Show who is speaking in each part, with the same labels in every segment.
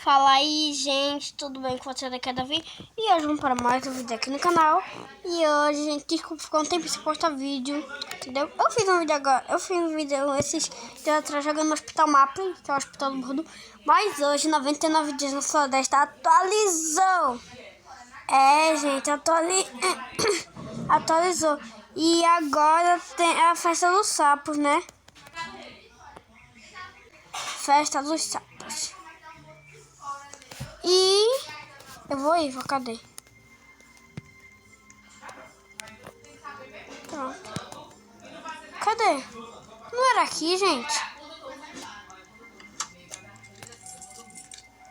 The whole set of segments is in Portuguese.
Speaker 1: Fala aí, gente, tudo bem com você daqui a Davi? E hoje vamos para mais um vídeo aqui no canal. E hoje, gente, desculpa, ficou um tempo sem postar vídeo, entendeu? Eu fiz um vídeo agora, esses dias atrás jogando no Hospital Map, que é o Hospital do Bordo. Mas hoje, 99 dias no Sudeste, atualizou. É, gente, atualizou. E agora tem a festa dos sapos, né? Festa dos sapos. E eu vou, cadê? Pronto. Cadê? Não era aqui, gente?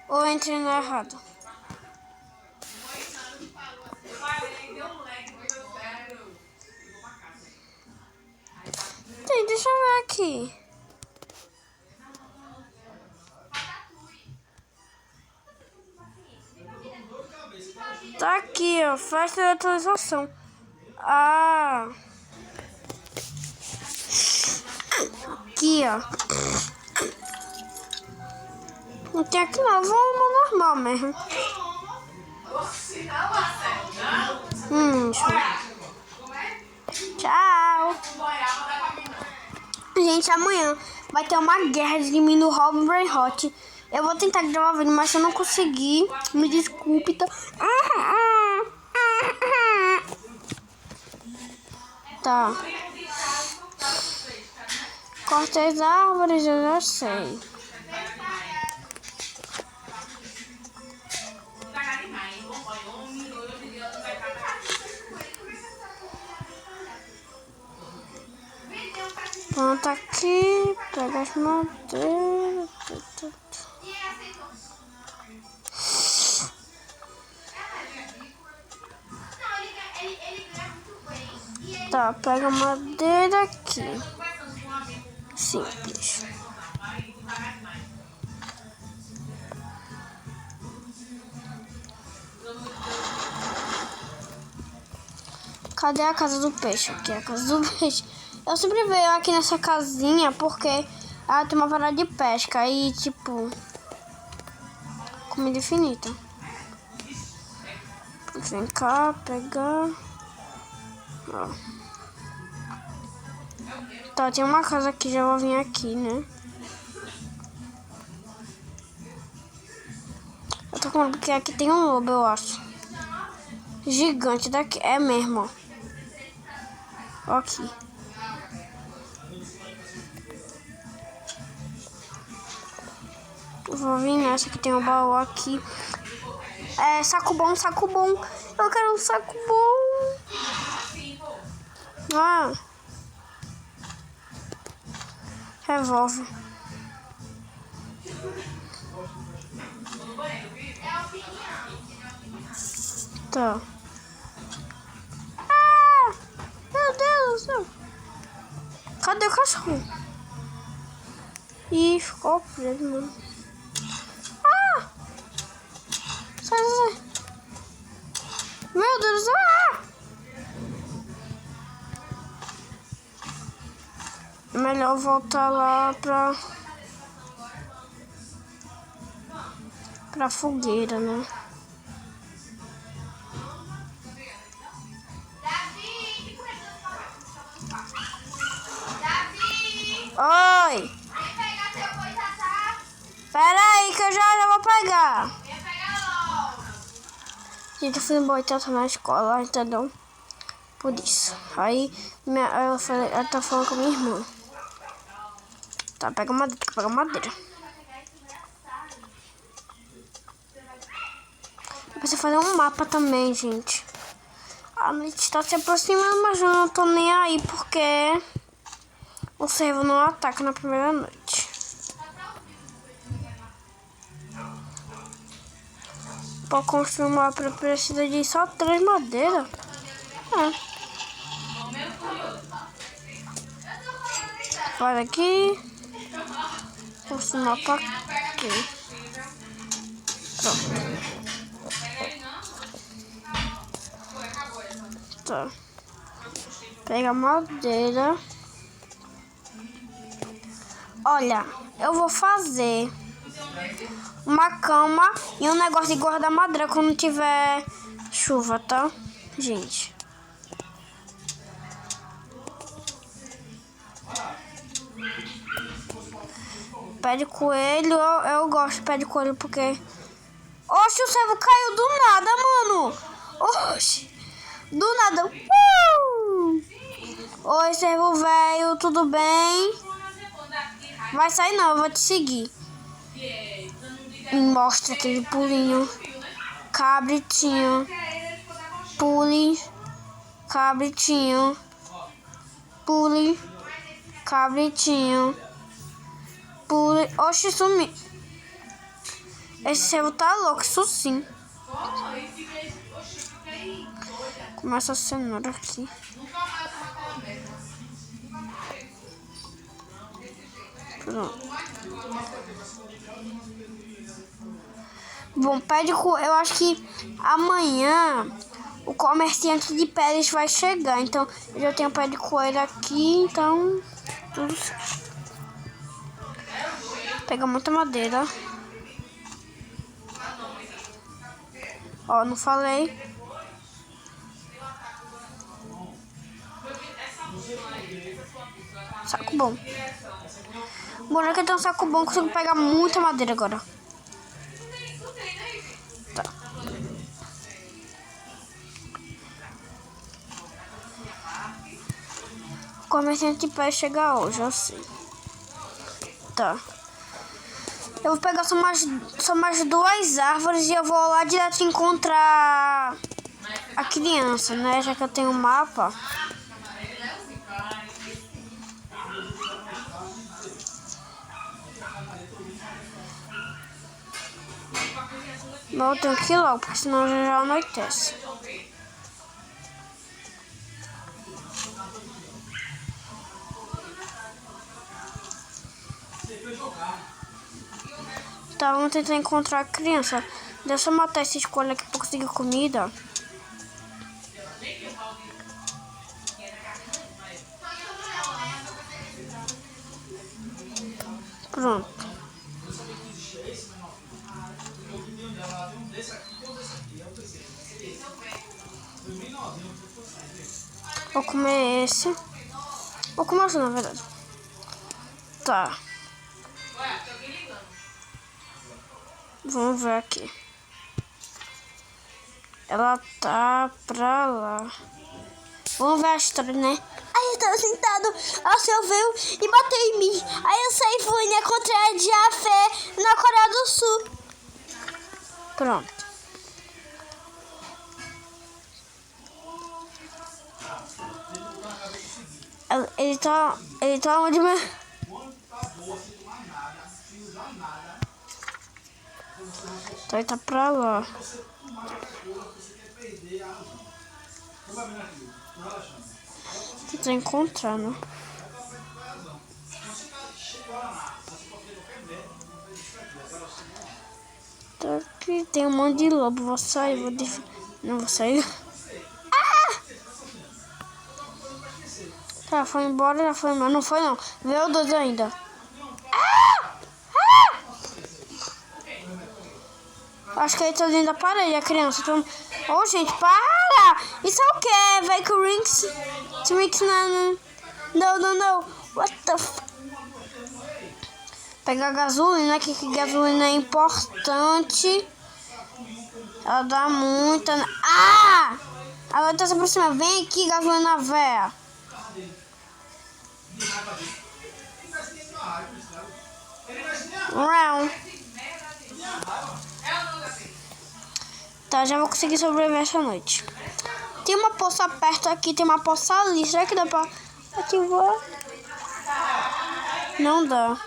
Speaker 1: Ou eu entrei no errado? Tem, deixa eu ver aqui. Tá aqui, ó, festa de atualização. Ah. Aqui, ó. Não tem aqui não, vamos normal mesmo. Tchau. Gente, amanhã vai ter uma guerra de mim no Robin Brain Hot. Eu vou tentar gravar vídeo, mas se eu não conseguir, me desculpe. Tá. Tá. Cortei as árvores, eu já sei. Pronto, aqui, pega as madeiras. Tá, pega a madeira aqui. Simples. Cadê a casa do peixe? Aqui é a casa do peixe. Eu sempre venho aqui nessa casinha porque ela tem uma varada de pesca e tipo comida infinita. Vem cá, pegar. Ó. Tá, tem uma casa aqui, já vou vir aqui, né? Eu tô com medo porque aqui tem um lobo, eu acho. Gigante daqui, é mesmo, ó. Aqui. Vou vir nessa que tem um baú aqui. É, saco bom, saco bom. Eu quero um saco bom. Ah. Revólver. Tá. Ah, meu Deus do céu. Cadê o cachorro? Ih, ficou preso, mano. Ah! Sai. Meu Deus do céu. Ah! É melhor voltar lá pra fogueira, né? Oi! Vem pegar teu coisa, tá? Pera aí que eu já vou pegar. Vem pegar logo. Gente, eu fui embora na escola, entendeu? Por isso. Aí ela tá falando com a minha irmã. Tá, pega madeira. Eu preciso fazer um mapa também, gente. A noite tá se aproximando, mas eu não tô nem aí porque o servo não ataca na primeira noite. Pra construir uma mapa precisa de só 3 madeiras. É. Olha aqui. Construir um mapa aqui. Pronto. Tá. Pega a madeira. Olha, eu vou fazer uma cama e um negócio de guardar madeira quando tiver chuva, tá, gente? Pé de coelho, eu gosto de pé de coelho porque... Oxe, o servo caiu do nada, mano. Oxe, do nada. Oi, servo velho, tudo bem? Vai sair não, eu vou te seguir. Mostra aquele pulinho. Cabritinho. Pule. Cabritinho. Pule. Cabritinho. Pule. Oxe, sumi. Esse servo tá louco, isso sim. Começa a cenoura aqui. Pronto. Bom, pé de coelho, eu acho que amanhã o comerciante de peles vai chegar. Então, eu já tenho pé de coelho aqui, então tudo certo. Pega muita madeira. Ó, não falei. Saco bom. Bom, já que eu tenho um saco bom, consigo pegar muita madeira agora. Tá. O comerciante de pé chegar hoje, eu sei. Tá. Eu vou pegar só mais 2 árvores e eu vou lá direto encontrar a criança, né? Já que eu tenho o mapa. Mas eu tenho que ir logo, porque senão já anoitece. Tá, vamos tentar encontrar a criança. Deixa eu matar esse escolha aqui pra conseguir comida. Pronto. Vou comer esse. Vou comer esse, na verdade. Tá. Vamos ver aqui. Ela tá pra lá. Vamos ver a história, né? Aí eu tava sentado, ela se ouviu e bateu em mim. Aí eu saí e fui encontrar a Jafé na Coreia do Sul. Pronto. Ele tá onde mesmo? Então ele tá pra lá. Tô encontrando. Tá aqui, tem um monte de lobo. Vou sair, não vou sair. Ah! Tá, foi embora, já foi embora. Não foi não. Veio 2 ainda. Ah! Ah! Acho que ele tá dentro da parede, a criança. Ô, gente, para! Isso é o que? Vehicle rings? Rings não. What the f... Pegar gasolina, que gasolina é importante. Ela dá muita... Ah! Ela tá se aproximando. Vem aqui, gasolina véia. Tá, já vou conseguir sobreviver essa noite. Tem uma poça perto aqui, tem uma poça ali. Será que dá pra ativar? Não dá.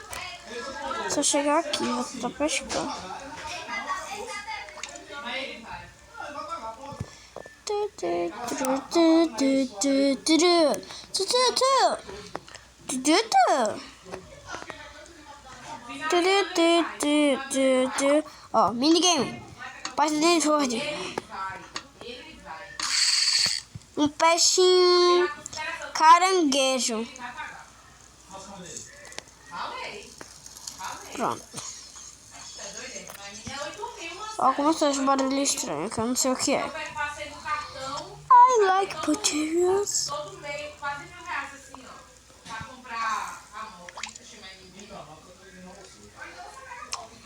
Speaker 1: Se eu chegar aqui, vou tentar pescar. Ó, minigame. Parte de Sword. Um peixinho caranguejo. Pronto. Ó, como esse barulho estranho, que eu não sei o que é. I like potatoes.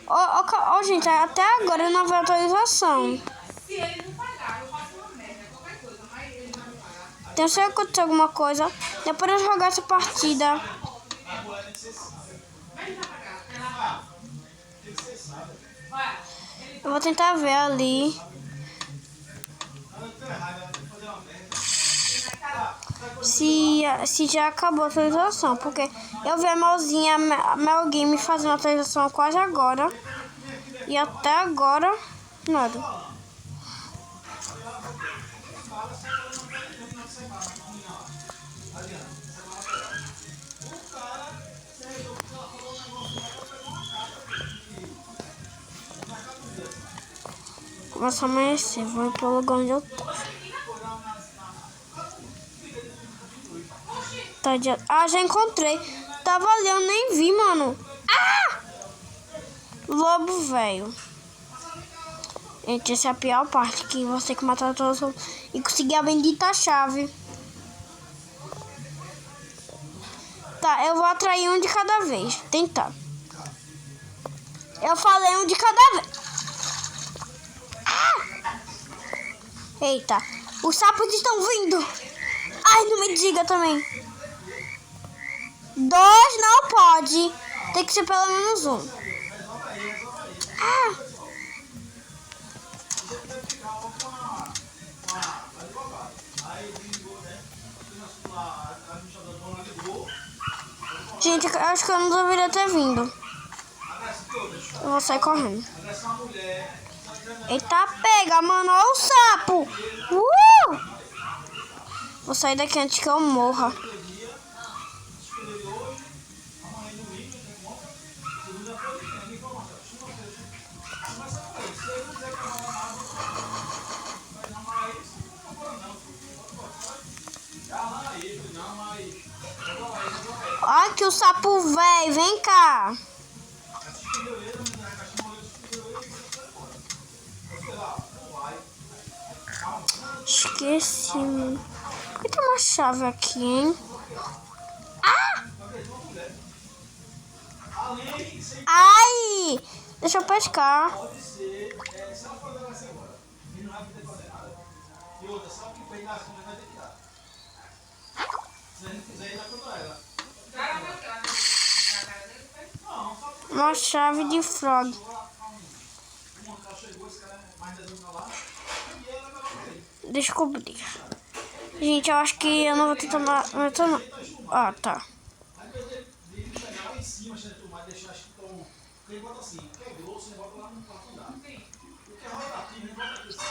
Speaker 1: Ó, gente, até agora não veio atualização. Tenho certeza que aconteceu alguma coisa. Depois de jogar essa partida. Eu vou tentar ver ali. Se já acabou a atualização. Porque eu vi a Mel Game fazendo a atualização quase agora. E até agora, nada. Começa a amanhecer, vou ir pro lugar onde eu tô. Tá de... Ah, já encontrei. Tava ali, eu nem vi, mano. Ah! Lobo velho. Gente, essa é a pior parte, que você tem que matar todos e conseguir a bendita chave. Tá, eu vou atrair um de cada vez. Tentar. Eu falei um de cada vez. Eita, os sapos estão vindo. Ai, não me diga também. 2 não pode. Tem que ser pelo menos 1. Ah. Gente, eu acho que eu não deveria ter vindo. Eu vou sair correndo. Eita, pega, mano. Olha o sapo. Vou sair daqui antes que eu morra. Olha que o sapo velho. Vem cá. Esqueci. Por que tem uma chave aqui, hein? Ah! Ai! Deixa eu pescar. Uma chave de frog. Descobri. Gente, eu acho que eu não vou tentar matar não. Ah, tá.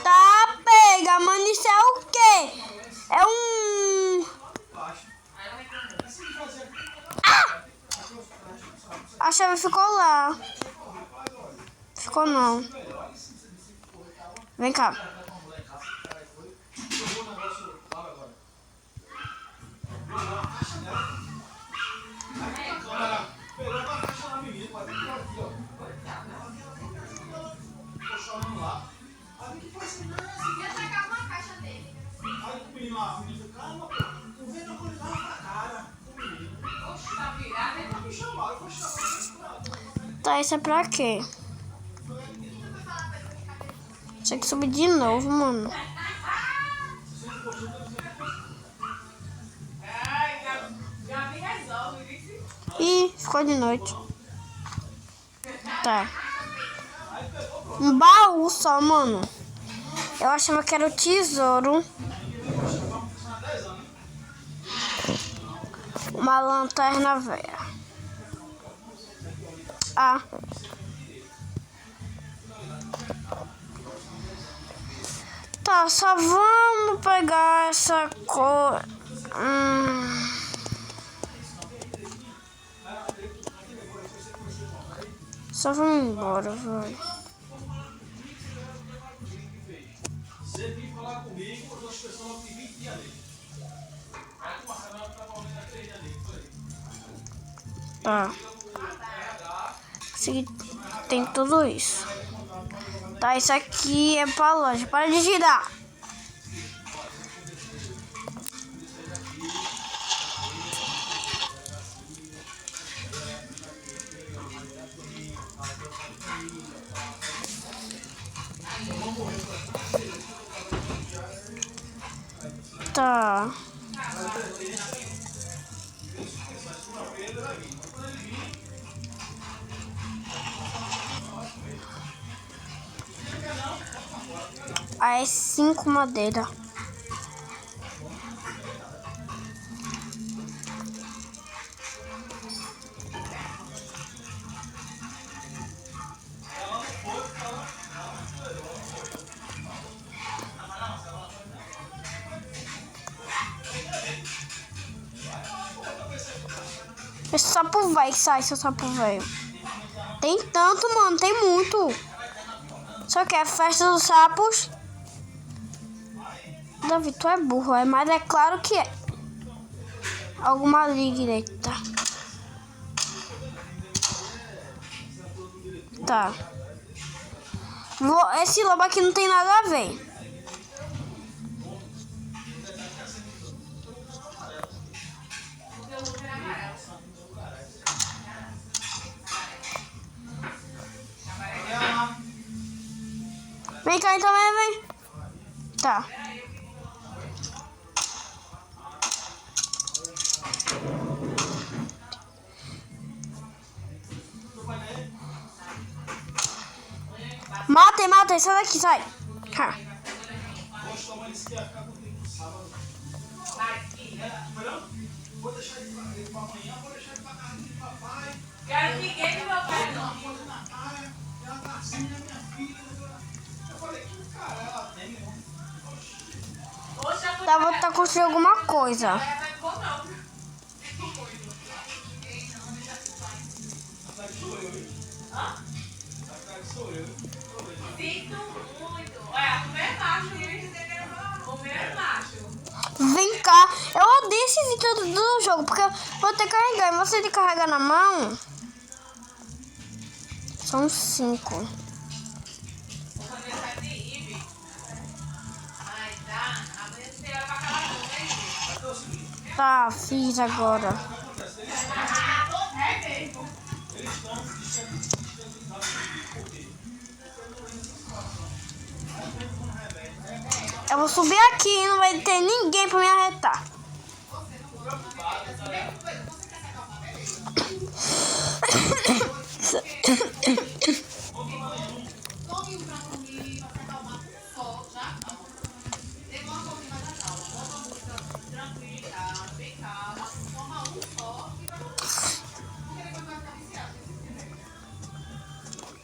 Speaker 1: Tá, pega, mano. Isso é o quê? É um... Ah! A chave ficou lá. Ficou não. Vem cá. Tá, isso é pra quê? Tinha que subir de novo, mano. Ih, ficou de noite. Tá. Um baú só, mano. Eu achava que era o tesouro. Uma lanterna velha. Ah. Tá, só vamos pegar essa cor. Só vamos embora, vai. Tá. Tem tudo isso. Tá, isso aqui é pra loja. Para de girar. Tá. Aí 5 madeira. Esse sapo vai que sai, seu sapo velho. Tem tanto, mano, tem muito. Só que é festa dos sapos. Davi, tu é burro, mas é claro que é. Alguma direita. Tá. Esse lobo aqui não tem nada a ver. Vem cá então, vem. Tá. Mata, sai daqui, sai. Ha.
Speaker 2: Quero ninguém do meu pai, não.
Speaker 1: Tava tá construindo alguma coisa.
Speaker 2: Sinto muito. Olha, o meu é macho, o meu é macho.
Speaker 1: Vem cá, eu odeio esse vídeo do jogo, porque eu vou ter que carregar. E você de carregar na mão. São 5. Tá, fiz agora. Eu vou subir aqui e não vai ter ninguém pra me arretar.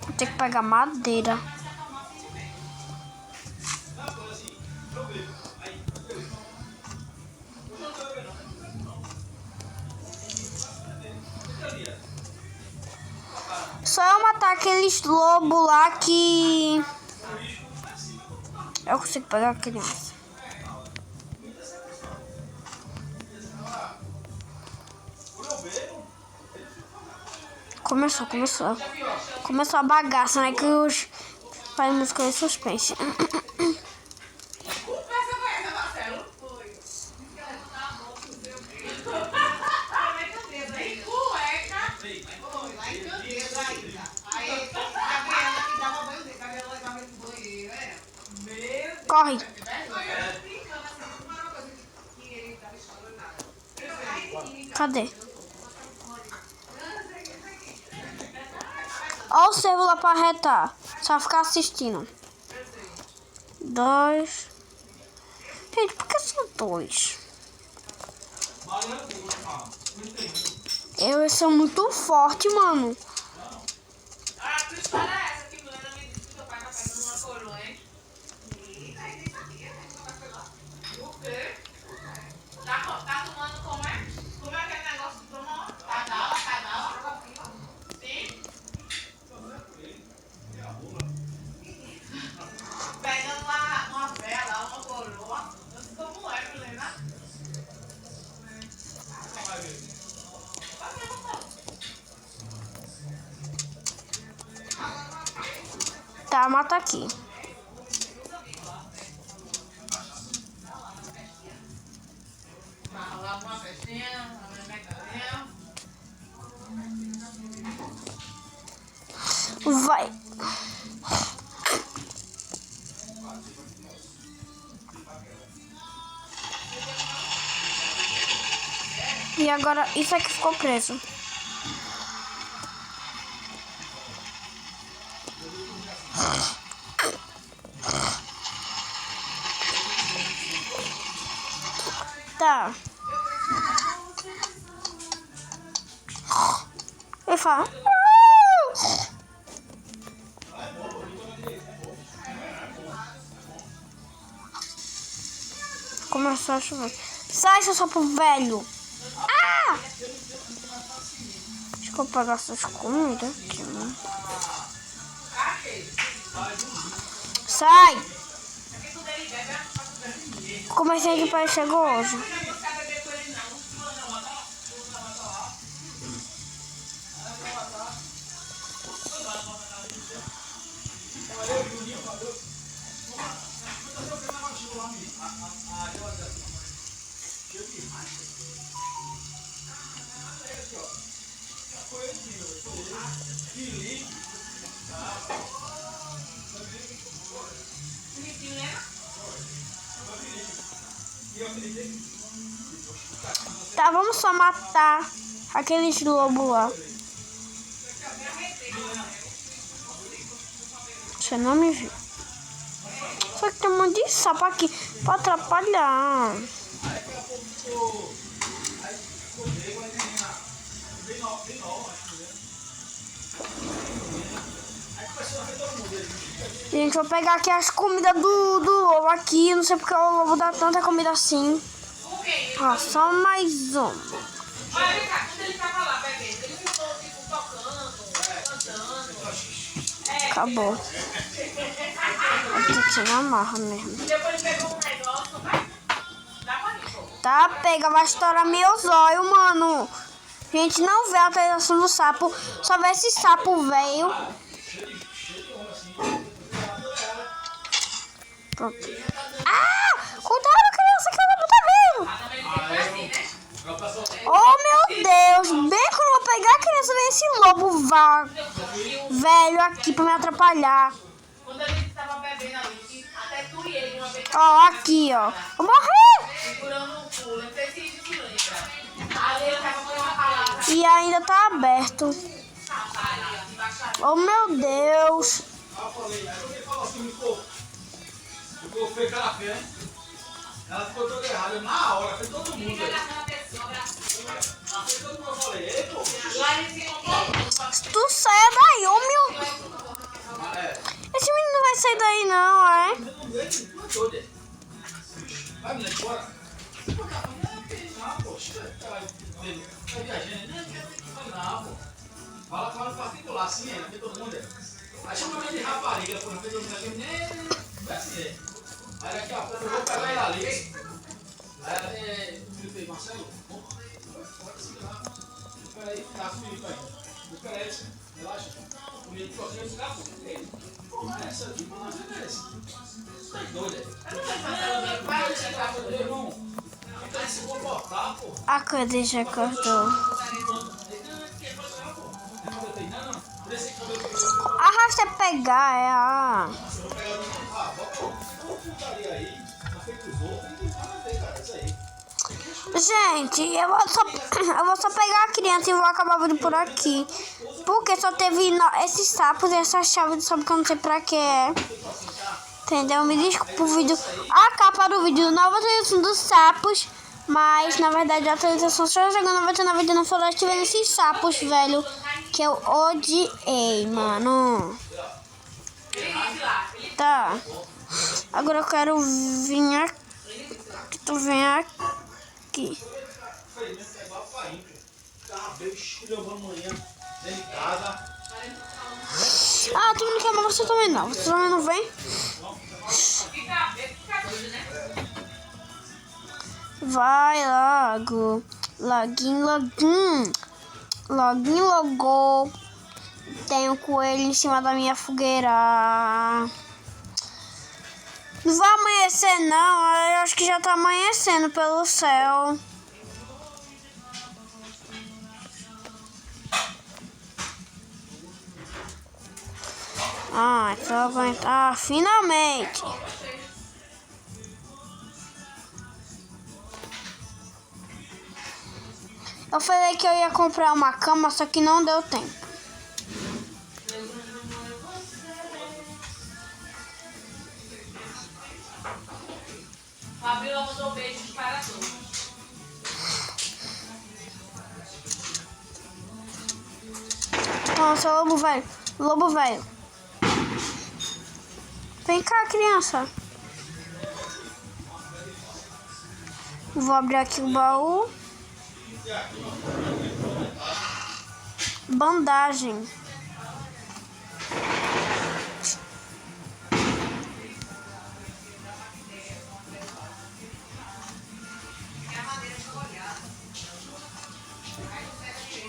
Speaker 1: Vou ter que pegar madeira. Só eu matar aqueles lobos lá que... Eu consigo pegar a criança. Começou a bagaça, né? Que os faz música de suspense. Corre. Cadê? Olha o servo lá pra arretar. Só ficar assistindo. 2. Gente, por que são 2? Eu sou muito forte, mano.
Speaker 2: Ah, tu história é essa que Milena me disse que teu pai tá pegando uma coroa, hein? O quê? Tá tomando como é? Como é aquele negócio que toma? Cadala? Sim? Pegando uma vela, uma coroa. Eu sei como é, Milena. Vai mesmo,
Speaker 1: Tá, mata aqui.
Speaker 2: Lá uma festinha, uma mercadinha.
Speaker 1: Vai. E agora, isso aqui ficou preso. Tá. Ele fala. Começou a chover. Sai, seu sapo velho. Ah! Deixa eu pegar essas comidas aqui, né? Sai! Comecei de parecer gozo. Tá, vamos só matar aqueles lobos lá. Você não me viu. Só que tem um monte de sapo aqui pra atrapalhar. Gente, vou pegar aqui as comidas do lobo aqui. Não sei porque o lobo dá tanta comida assim. Ó, só mais um.
Speaker 2: Olha, vem cá, quando ele tava lá bebendo, ele ficou tipo tocando, cantando.
Speaker 1: Acabou. Tem que ser na marra mesmo.
Speaker 2: Depois ele pegou um negócio, vai. Dá pra isso.
Speaker 1: Tá, pega, vai estourar meus olhos, mano. Gente, não vê a atualização do sapo. Só vê esse sapo velho. Pronto. Ah! Cuidado, criança, que o lobo tá vindo. Oh, meu Deus. Bem quando eu vou pegar a criança, vem esse lobo velho aqui pra me atrapalhar.
Speaker 2: Quando a gente tava bebendo ali, até tu e ele uma vez
Speaker 1: Ó, aqui, ó. Vou morrer.
Speaker 2: segurando o pulo, não sei se isso se lembra. Ali ele tava com uma palavra,
Speaker 1: E ainda tá aberto.
Speaker 2: ali, embaixo da
Speaker 1: Oh, meu Deus.
Speaker 3: Eu falei, aí alguém falou assim, ficou feio aquela pé, né? Ela ficou toda errada, na hora, fez todo mundo. Ela fez todo mundo, eu falei, ei, pô.
Speaker 2: lá ele se comprou.
Speaker 1: Tu sai daí, ô meu. Esse menino não vai sair daí, não, é?
Speaker 3: Você não vê, não é doido. Vai, menina, bora. Não, pô, tá viajando, não, pô. Fala particular, assim, é, todo mundo é. Aí chama de rapariga, pô, não fez todo mundo aqui, nem, não é assim, é. Aí daqui a pouco eu vou pegar ela ali. Aí ela é. Marcelo, pode segurar. Espera aí, tá subindo aí. Espera aí, relaxa. O menino sozinho vai ficar pô. Porra, essa aqui, pô, não é esse. Você tá doido, é? Vai chegar pro teu irmão. Então se comportar, pô.
Speaker 1: A coisa já cortou. Arrasta é pegar, é a... Gente, eu vou só pegar a criança e vou acabar vindo por aqui. Porque só teve esses sapos e essa chave de sapo que eu não sei pra que é. Entendeu? Me desculpa o vídeo. A capa do vídeo, nova atualização dos sapos. Mas, na verdade, a atualização só jogando 99 dias na floresta vendo esses sapos, velho. Que eu odiei, mano. Tá. Agora eu quero vir aqui. Tu vem aqui. Ah, tu não quer, mas você também não. Você também não vem?
Speaker 2: Fica doido, né?
Speaker 1: Vai, lago. Login, login. Login, logou. Tem um coelho em cima da minha fogueira. Não vai amanhecer não, eu acho que já tá amanhecendo pelo céu. Ah, tô aguentando. Ah, finalmente. Eu falei que eu ia comprar uma cama, só que não deu tempo.
Speaker 2: Fabiola mandou beijos para todos.
Speaker 1: Nossa, lobo velho. Lobo velho. Vem cá, criança. Vou abrir aqui o baú. Bandagem.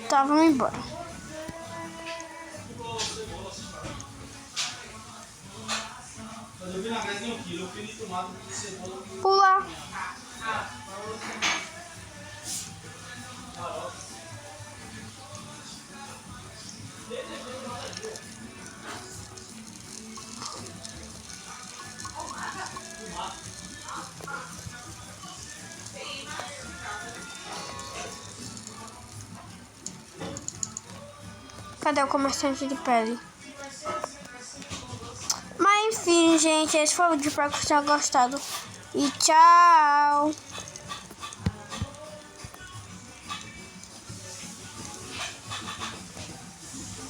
Speaker 1: Tá, vamos embora.
Speaker 3: Mas eu vi na casa de 1 quilo, eu fui de tomate de cebola.
Speaker 1: Pula. Cadê o comerciante de pele? Mas enfim, gente, esse foi o vídeo. Espero que vocês tenham gostado. E tchau!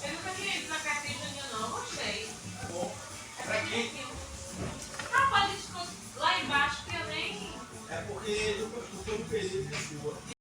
Speaker 2: Eu nunca tinha ido na casa de Juninho, não. Gostei.
Speaker 3: Bom, pra quem?
Speaker 2: Rapaz, lá embaixo que eu nem...
Speaker 3: É porque eu tô no período de chuva.